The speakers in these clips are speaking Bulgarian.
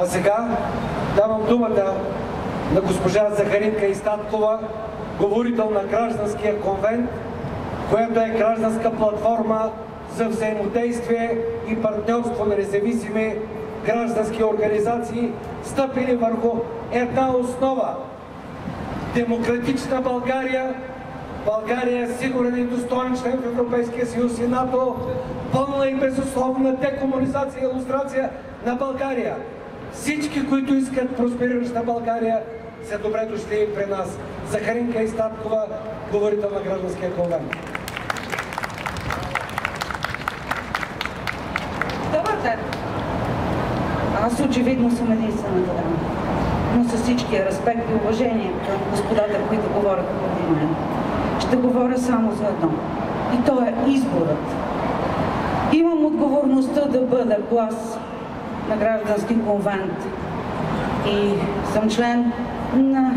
А сега давам думата на госпожа Захаринка Истаткова, говорител на Гражданския конвент, която е гражданска платформа за взаимодействие и партньорство на независими граждански организации, стъпили върху една основа – демократична България. България е сигурен и достоен член в Европейския съюз и НАТО, пълна и безусловна декомунизация и илюстрация на България. Всички, които искат просперираща България, са добре дошли при нас. Захаринка Истаткова, говорител на Гражданския конвент. Добър ден! Аз очевидно съм единствената дама, но с всичкия респект и уважение към господата, които говорят преди мен. Ще говоря само за едно. И то е изборът. Имам отговорността да бъда глас на Граждански конвент и съм член на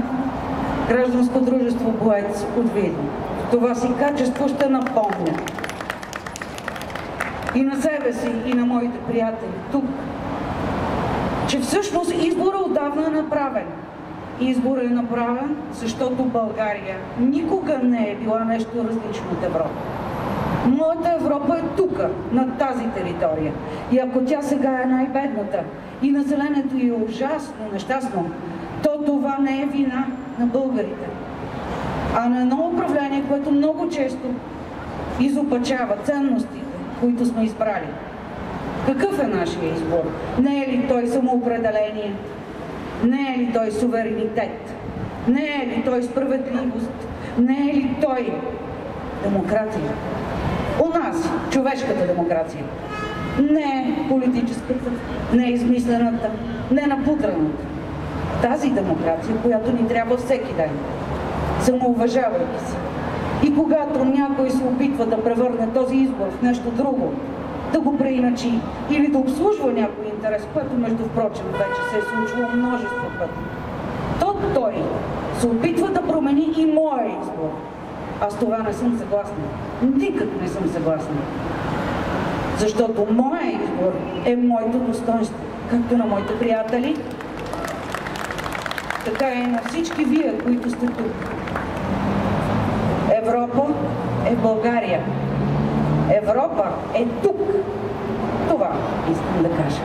гражданско дружество Боец от Видин. В това си качество ще напомня и на себе си, и на моите приятели тук, че всъщност изборът отдавна е направен. Изборът е направен, защото България никога не е била нещо различно от Европа. Моята Европа е тук, на тази територия. И ако тя сега е най-бедната и населението е ужасно, нещастно, то това не е вина на българите, а на едно управление, което много често изопачава ценностите, които сме избрали. Какъв е нашия избор? Не е ли той самоопределение? Не е ли той суверенитет? Не е ли той справедливост? Не е ли той демокрация? У нас човешката демокрация. Не политическата, не измислената, не напудрената. Тази демокрация, която ни трябва всеки ден, самоуважавайки се. И когато някой се опитва да превърне този избор в нещо друго, да го преиначи или да обслужва някой интерес, което между впрочем вече се е случвало множество пъти, то той се опитва да промени и моя избор. Аз това не съм съгласна. Никак не съм съгласна. Защото моя избор е моето достоинство, както на моите приятели, така и на всички вие, които сте тук. Европа е България. Европа е тук. Това искам да кажа.